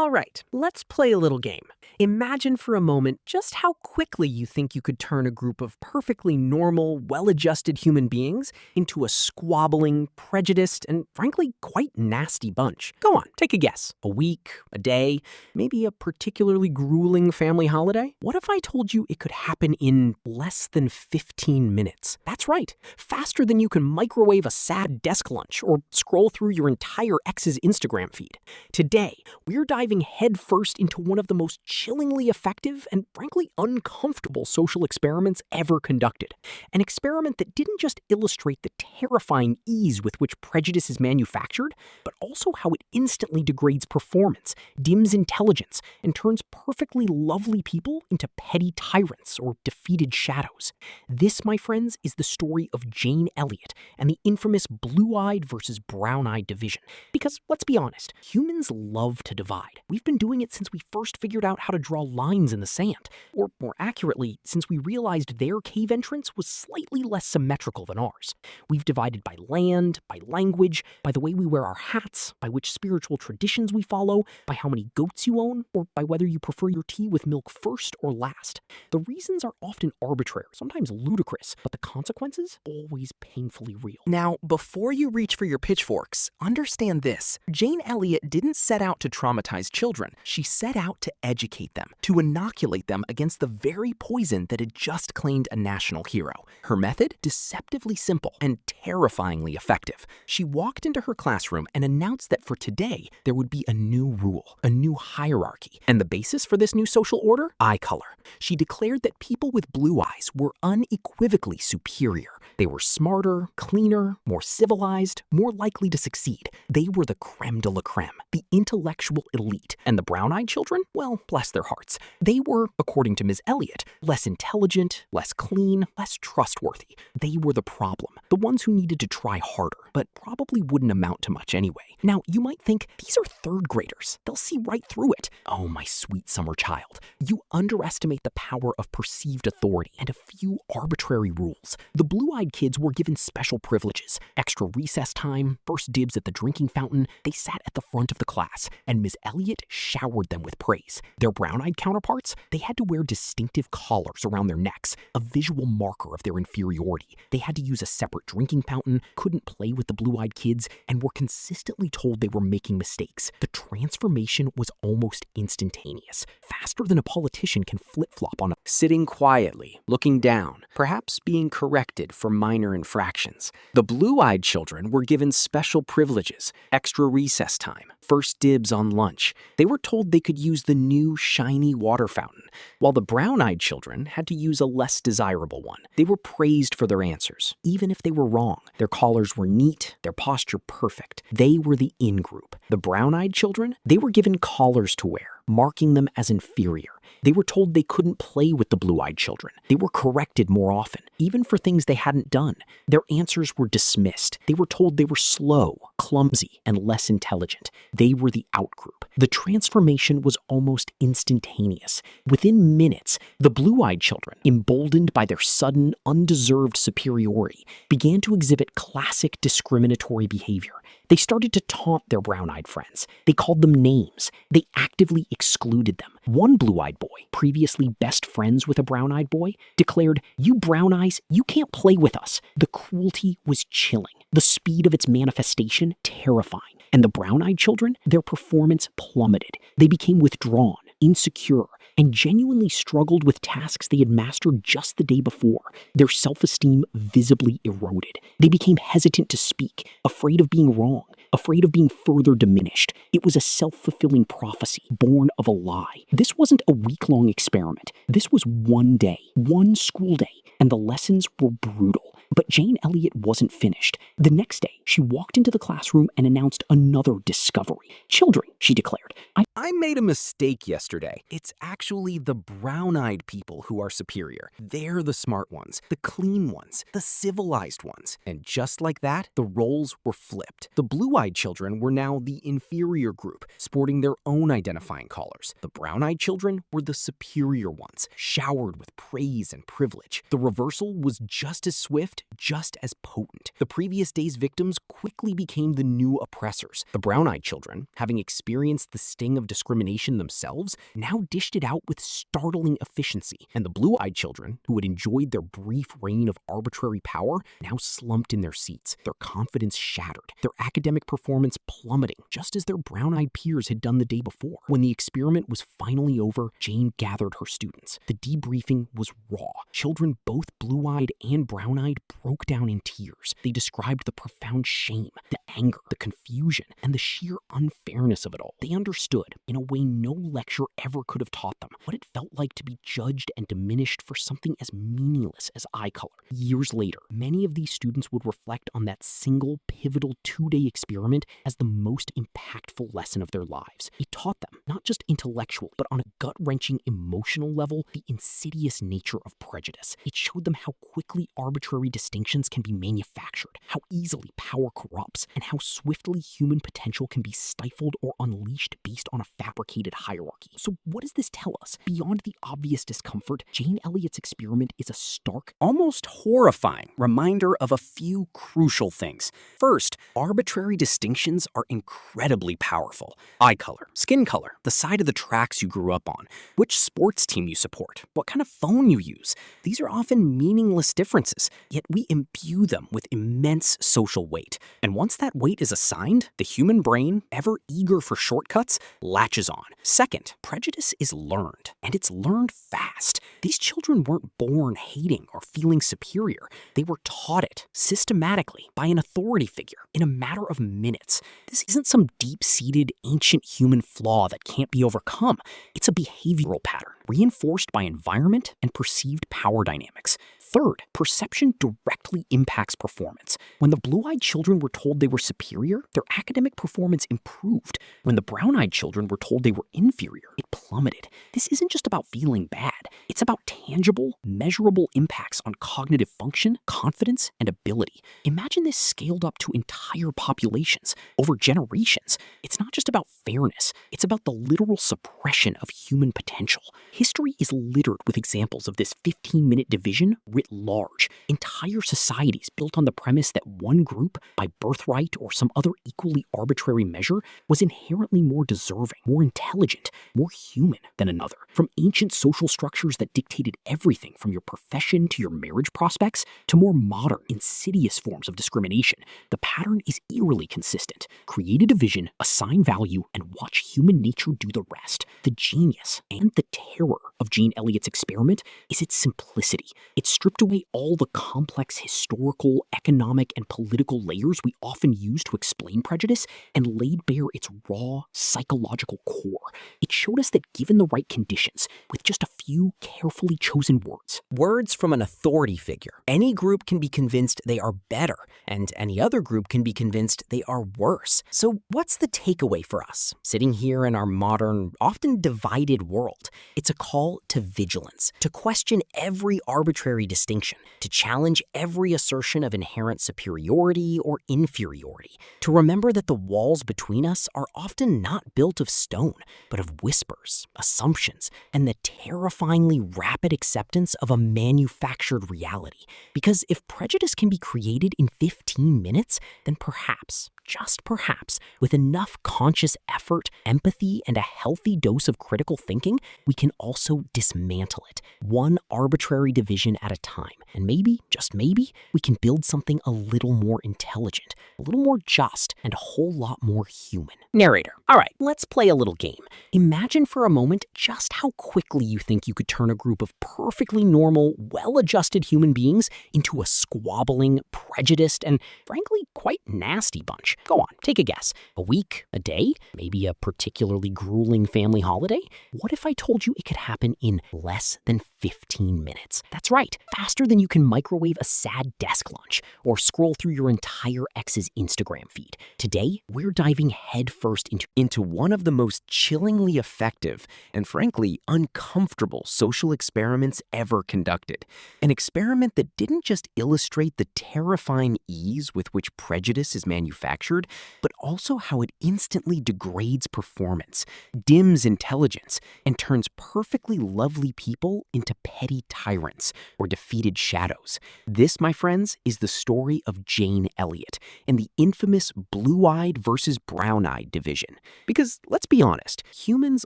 All right, let's play a little game. Imagine for a moment just how quickly you think you could turn a group of perfectly normal, well-adjusted human beings into a squabbling, prejudiced, and frankly, quite nasty bunch. Go on, take a guess. A week, a day, maybe a particularly grueling family holiday? What if I told you it could happen in less than 15 minutes? That's right, faster than you can microwave a sad desk lunch or scroll through your entire ex's Instagram feed. Today, we're diving headfirst into one of the most chillingly effective and frankly uncomfortable social experiments ever conducted. An experiment that didn't just illustrate the terrifying ease with which prejudice is manufactured, but also how it instantly degrades performance, dims intelligence, and turns perfectly lovely people into petty tyrants or defeated shadows. This, my friends, is the story of Jane Elliott and the infamous blue-eyed versus brown-eyed division. Because let's be honest, humans love to divide. We've been doing it since we first figured out how to draw lines in the sand. Or more accurately, since we realized their cave entrance was slightly less symmetrical than ours. We've divided by land, by language, by the way we wear our hats, by which spiritual traditions we follow, by how many goats you own, or by whether you prefer your tea with milk first or last. The reasons are often arbitrary, sometimes ludicrous, but the consequences always painfully real. Now, before you reach for your pitchforks, understand this. Jane Elliott didn't set out to traumatize children. She set out to educate them, to inoculate them against the very poison that had just claimed a national hero. Her method? Deceptively simple and terrifyingly effective. She walked into her classroom and announced that for today, there would be a new rule, a new hierarchy. And the basis for this new social order? Eye color. She declared that people with blue eyes were unequivocally superior. They were smarter, cleaner, more civilized, more likely to succeed. They were the 𝗕𝗿𝗂𝗄𝗏, the intellectual elite. And the brown-eyed children? Well, bless their hearts. They were, according to Ms. Elliott, less intelligent, less clean, less trustworthy. They were the problem, the ones who needed to try harder, but probably wouldn't amount to much anyway. Now, you might think, these are third graders. They'll see right through it. Oh, my sweet summer child. You underestimate the power of perceived authority and a few arbitrary rules. The blue-eyed kids were given special privileges, extra recess time, first dibs at the drinking fountain. They sat at the front of the class, and Ms. Elliott showered them with praise. Their brown-eyed counterparts, they had to wear distinctive collars around their necks, a visual marker of their inferiority. They had to use a separate drinking fountain, couldn't play with the blue-eyed kids, and were consistently told they were making mistakes. The transformation was almost instantaneous, faster than a politician can flip-flop on a sitting quietly, looking down, perhaps being corrected for minor infractions. The blue-eyed children were given special privileges, extra recess time, first dibs on lunch. They were told they could use the new shiny water fountain, while the brown-eyed children had to use a less desirable one. They were praised for their answers, even if they were wrong. Their collars were neat, their posture perfect. They were the in-group. The brown-eyed children, they were given collars to wear, marking them as inferior. They were told they couldn't play with the blue-eyed children. They were corrected more often, even for things they hadn't done. Their answers were dismissed. They were told they were slow, clumsy, and less intelligent. They were the out-group. The transformation was almost instantaneous. Within minutes, the blue-eyed children, emboldened by their sudden, undeserved superiority, began to exhibit classic discriminatory behavior. They started to taunt their brown-eyed friends. They called them names. They actively excluded them. One blue-eyed boy, previously best friends with a brown-eyed boy, declared, "You brown eyes, you can't play with us." The cruelty was chilling. The speed of its manifestation, terrifying. And the brown-eyed children, their performance plummeted. They became withdrawn, insecure, and genuinely struggled with tasks they had mastered just the day before. Their self-esteem visibly eroded. They became hesitant to speak, afraid of being wrong, afraid of being further diminished. It was a self-fulfilling prophecy, born of a lie. This wasn't a week-long experiment. This was one day, one school day, and the lessons were brutal. But Jane Elliott wasn't finished. The next day, she walked into the classroom and announced another discovery. "Children," she declared, I made a mistake yesterday. It's actually the brown-eyed people who are superior. They're the smart ones, the clean ones, the civilized ones." And just like that, the roles were flipped. The blue-eyed children were now the inferior group, sporting their own identifying collars. The brown-eyed children were the superior ones, showered with praise and privilege. The reversal was just as swift, just as potent. The previous day's victims quickly became the new oppressors. The brown-eyed children, having experienced the sting of discrimination themselves, now dished it out with startling efficiency. And the blue-eyed children, who had enjoyed their brief reign of arbitrary power, now slumped in their seats, their confidence shattered, their academic performance plummeting, just as their brown-eyed peers had done the day before. When the experiment was finally over, Jane gathered her students. The debriefing was raw. Children, both blue-eyed and brown-eyed, broke down in tears. They described the profound shame, the anger, the confusion, and the sheer unfairness of it all. They understood, in a way no lecture ever could have taught them, what it felt like to be judged and diminished for something as meaningless as eye color. Years later, many of these students would reflect on that single pivotal 2-day experiment as the most impactful lesson of their lives. It taught them, not just intellectually, but on a gut-wrenching emotional level, the insidious nature of prejudice. It showed them how quickly arbitrary distinctions can be manufactured, how easily power corrupts, and how swiftly human potential can be stifled or unleashed based on a fabricated hierarchy. So what does this tell us? Beyond the obvious discomfort, Jane Elliott's experiment is a stark, almost horrifying reminder of a few crucial things. First, arbitrary distinctions are incredibly powerful. Eye color, skin color, the side of the tracks you grew up on, which sports team you support, what kind of phone you use. These are often meaningless differences, yet we imbue them with immense social weight. And once that weight is assigned, the human brain, ever eager for shortcuts, latches on. Second, prejudice is learned, and it's learned fast. These children weren't born hating or feeling superior. They were taught it systematically by an authority figure in a matter of minutes. This isn't some deep-seated ancient human flaw that can't be overcome. It's a behavioral pattern reinforced by environment and perceived power dynamics. Third, perception directly impacts performance. When the blue-eyed children were told they were superior, their academic performance improved. When the brown-eyed children were told they were inferior, it plummeted. This isn't just about feeling bad. It's about tangible, measurable impacts on cognitive function, confidence, and ability. Imagine this scaled up to entire populations, over generations. It's not just about fairness. It's about the literal suppression of human potential. History is littered with examples of this 15-minute division writ large. Entire societies built on the premise that one group, by birthright or some other equally arbitrary measure, was inherently more deserving, more intelligent, more human than another. From ancient social structures that dictated everything from your profession to your marriage prospects, to more modern, insidious forms of discrimination, the pattern is eerily consistent. Create a division, assign value, and watch human nature do the rest. The genius and the terror of Jane Elliott's experiment is its simplicity. It stripped away all the complex historical, economic, and political layers we often use to explain prejudice and laid bare its raw, psychological core. It showed us that given the right conditions, with just a few carefully chosen words from an authority figure, any group can be convinced they are better, and any other group can be convinced they are worse. So what's the takeaway for us, sitting here in our modern, often divided world? It's a call to vigilance, to question every arbitrary distinction, to challenge every assertion of inherent superiority or inferiority, to remember that the walls between us are often not built of stone, but of whispers, assumptions, and the terrifyingly rapid acceptance of a manufactured reality. Because if prejudice can be created in 15 minutes, then perhaps, just perhaps, with enough conscious effort, empathy, and a healthy dose of critical thinking, we can also dismantle it, one arbitrary division at a time. And maybe, just maybe, we can build something a little more intelligent, a little more just, and a whole lot more human. Narrator, all right, let's play a little game. Imagine for a moment just how quickly you think you could turn a group of perfectly normal, well-adjusted human beings into a squabbling, prejudiced, and frankly, quite nasty bunch. Go on, take a guess. A week? A day? Maybe a particularly grueling family holiday? What if I told you it could happen in less than 15 minutes? That's right, faster than you can microwave a sad desk lunch or scroll through your entire ex's Instagram feed. Today, we're diving headfirst into one of the most chillingly effective and frankly uncomfortable social experiments ever conducted. An experiment that didn't just illustrate the terrifying ease with which prejudice is manufactured, structured, but also how it instantly degrades performance, dims intelligence, and turns perfectly lovely people into petty tyrants or defeated shadows. This, my friends, is the story of Jane Elliott and the infamous blue-eyed versus brown-eyed division. Because, let's be honest, humans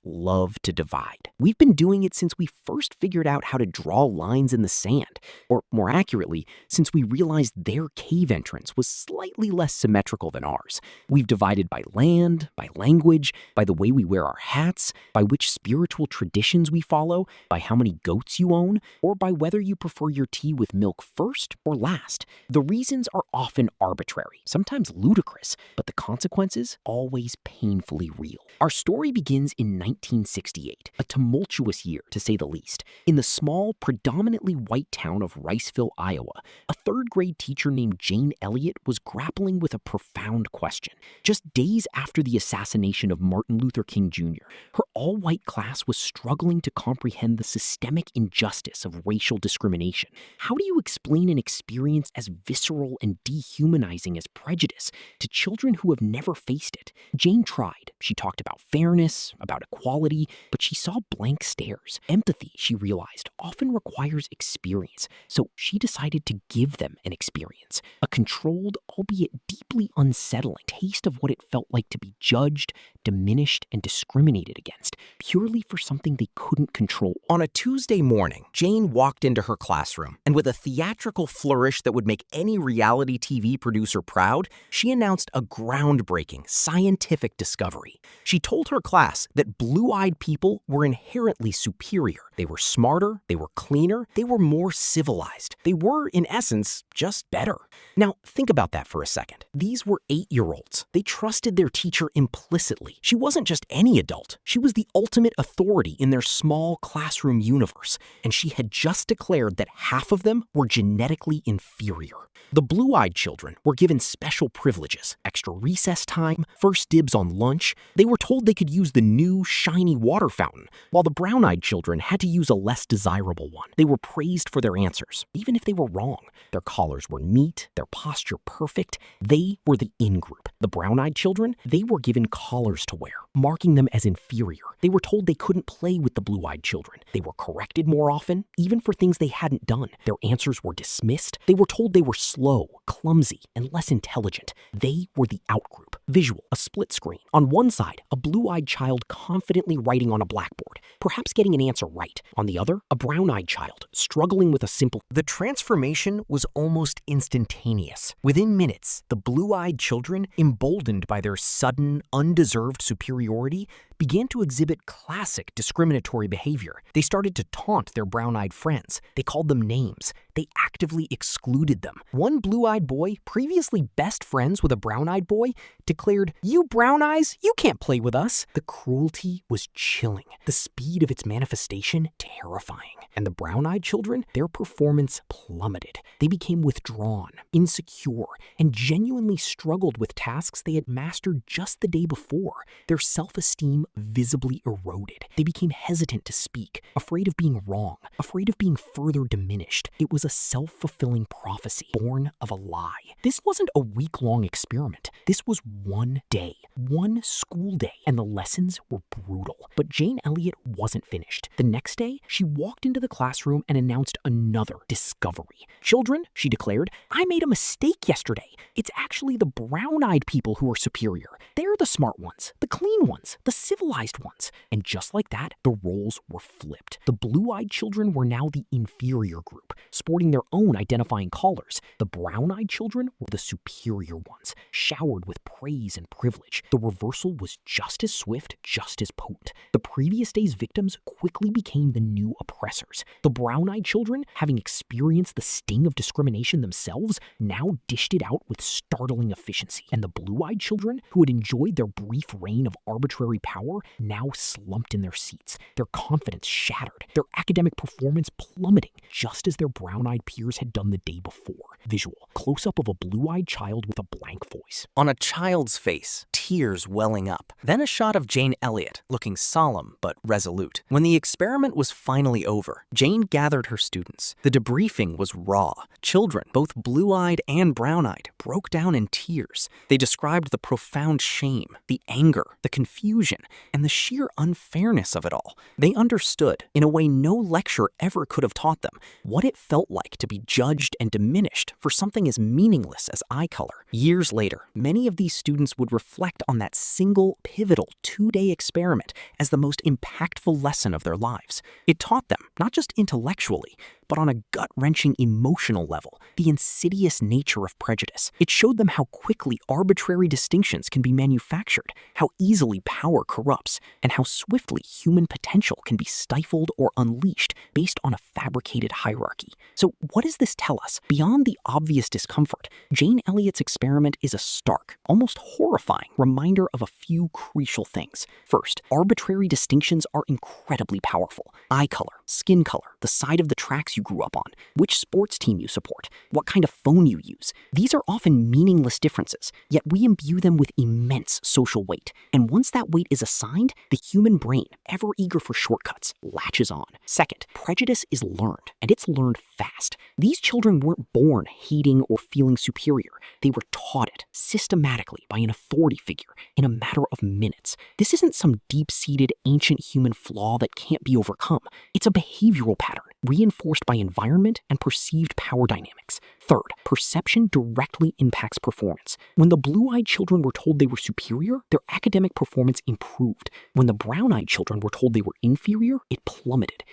love to divide. We've been doing it since we first figured out how to draw lines in the sand, or more accurately, since we realized their cave entrance was slightly less symmetrical than ours. We've divided by land, by language, by the way we wear our hats, by which spiritual traditions we follow, by how many goats you own, or by whether you prefer your tea with milk first or last. The reasons are often arbitrary, sometimes ludicrous, but the consequences always painfully real. Our story begins in 1968, a tumultuous year to say the least. In the small, predominantly white town of Riceville, Iowa, a third-grade teacher named Jane Elliott was grappling with a profound question. Just days after the assassination of Martin Luther King Jr., her all-white class was struggling to comprehend the systemic injustice of racial discrimination. How do you explain an experience as visceral and dehumanizing as prejudice to children who have never faced it? Jane tried. She talked about fairness, about equality, but she saw blank stares. Empathy, she realized, often requires experience, so she decided to give them an experience, a controlled, albeit deeply unsettling taste of what it felt like to be judged, diminished, and discriminated against, purely for something they couldn't control. On a Tuesday morning, Jane walked into her classroom, and with a theatrical flourish that would make any reality TV producer proud, she announced a groundbreaking scientific discovery. She told her class that blue-eyed people were inherently superior. They were smarter, they were cleaner, they were more civilized. They were, in essence, just better. Now, think about that for a second. These were 8-year-olds. They trusted their teacher implicitly. She wasn't just any adult. She was the ultimate authority in their small classroom universe, and she had just declared that half of them were genetically inferior. The blue-eyed children were given special privileges, extra recess time, first dibs on lunch. They were told they could use the new, shiny water fountain, while the brown-eyed children had to use a less desirable one. They were praised for their answers, even if they were wrong. Their collars were neat, their posture perfect. They were the in-group. The brown-eyed children, they were given collars to wear, marking them as inferior. They were told they couldn't play with the blue-eyed children. They were corrected more often, even for things they hadn't done. Their answers were dismissed. They were told they were slow, clumsy, and less intelligent. They were the outgroup. Visual, a split screen. On one side, a blue-eyed child confidently writing on a blackboard, perhaps getting an answer right. On the other, a brown-eyed child struggling with a simple... The transformation was almost instantaneous. Within minutes, the blue-eyed children, emboldened by their sudden, undeserved superiority, began to exhibit classic discriminatory behavior. They started to taunt their brown-eyed friends. They called them names. They actively excluded them. One blue-eyed boy, previously best friends with a brown-eyed boy, declared, "You brown eyes, you can't play with us." The cruelty was chilling. The speed of its manifestation, terrifying. And the brown-eyed children, their performance plummeted. They became withdrawn, insecure, and genuinely struggled with tasks they had mastered just the day before. Their self-esteem visibly eroded. They became hesitant to speak, afraid of being wrong, afraid of being further diminished. It was a self-fulfilling prophecy, born of a lie. This wasn't a week-long experiment. This was one day, one school day, and the lessons were brutal. But Jane Elliott wasn't finished. The next day, she walked into the classroom and announced another discovery. "Children," she declared, "I made a mistake yesterday. It's actually the brown-eyed people who are superior. They're the smart ones, the clean ones, the civilized ones." And just like that, the roles were flipped. The blue-eyed children were now the inferior group, sporting their own identifying collars. The brown-eyed children were the superior ones, showered with praise and privilege. The reversal was just as swift, just as potent. The previous day's victims quickly became the new oppressors. The brown-eyed children, having experienced the sting of discrimination themselves, now dished it out with startling efficiency. And the blue-eyed children, who had enjoyed their brief reign of arbitrary power, power now slumped in their seats, their confidence shattered, their academic performance plummeting, just as their brown-eyed peers had done the day before. Visual, close-up of a blue-eyed child with a blank voice. On a child's face, tears welling up. Then a shot of Jane Elliott, looking solemn but resolute. When the experiment was finally over, Jane gathered her students. The debriefing was raw. Children, both blue-eyed and brown-eyed, broke down in tears. They described the profound shame, the anger, the confusion, and the sheer unfairness of it all. They understood, in a way no lecture ever could have taught them, what it felt like to be judged and diminished for something as meaningless as eye color. Years later, many of these students would reflect on that single, pivotal, 2-day experiment as the most impactful lesson of their lives. It taught them, not just intellectually, but on a gut-wrenching emotional level, the insidious nature of prejudice. It showed them how quickly arbitrary distinctions can be manufactured, how easily power corrupts, and how swiftly human potential can be stifled or unleashed based on a fabricated hierarchy. So what does this tell us? Beyond the obvious discomfort, Jane Elliott's experiment is a stark, almost horrifying reminder of a few crucial things. First, arbitrary distinctions are incredibly powerful. Eye color, skin color, the side of the tracks you grew up on, which sports team you support, what kind of phone you use. These are often meaningless differences, yet we imbue them with immense social weight. And once that weight is assigned, the human brain, ever eager for shortcuts, latches on. Second, prejudice is learned, and it's learned fast. These children weren't born hating or feeling superior. They were taught it systematically by an authority figure in a matter of minutes. This isn't some deep-seated ancient human flaw that can't be overcome. It's a behavioral pattern reinforced by environment and perceived power dynamics. Third, perception directly impacts performance. When the blue-eyed children were told they were superior, their academic performance improved. When the brown-eyed children were told they were inferior, it plummeted.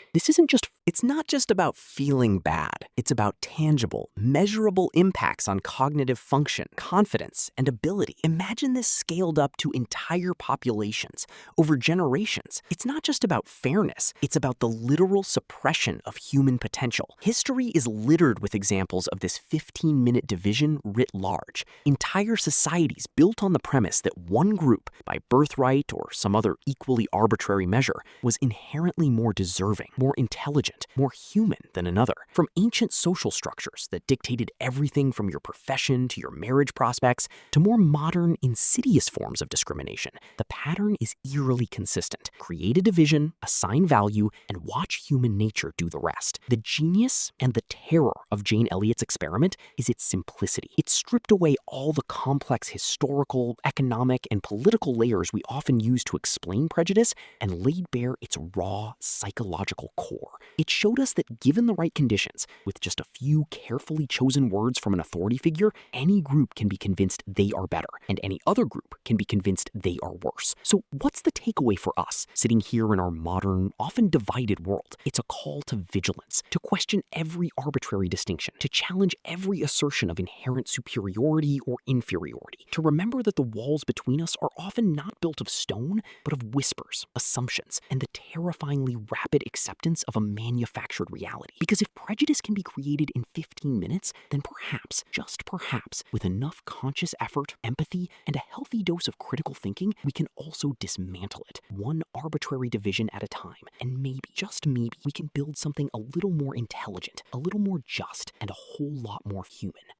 It's not just about feeling bad. It's about tangible, measurable impacts on cognitive function, confidence, and ability. Imagine this scaled up to entire populations over generations. It's not just about fairness. It's about the literal suppression of human potential. History is littered with examples of this 15-minute division writ large. Entire societies built on the premise that one group, by birthright or some other equally arbitrary measure, was inherently more deserving, more intelligent, more human than another. From ancient social structures that dictated everything from your profession to your marriage prospects to more modern, insidious forms of discrimination, the pattern is eerily consistent. Create a division, assign value, and watch human nature do the rest. The genius and the terror of Jane Elliott's experiment is its simplicity. It stripped away all the complex historical, economic, and political layers we often use to explain prejudice and laid bare its raw psychological core. It showed us that given the right conditions, with just a few carefully chosen words from an authority figure, any group can be convinced they are better, and any other group can be convinced they are worse. So what's the takeaway for us, sitting here in our modern, often divided world? It's a call to vigilance, to question every arbitrary distinction, to challenge every assertion of inherent superiority or inferiority, to remember that the walls between us are often not built of stone, but of whispers, assumptions, and the terrifyingly rapid acceptance of a manufactured reality. Because if prejudice can be created in 15 minutes, then perhaps, just perhaps, with enough conscious effort, empathy, and a healthy dose of critical thinking, we can also dismantle it, one arbitrary division at a time. And maybe, just maybe, we can build something a little more intelligent, a little more just, and a whole lot more human.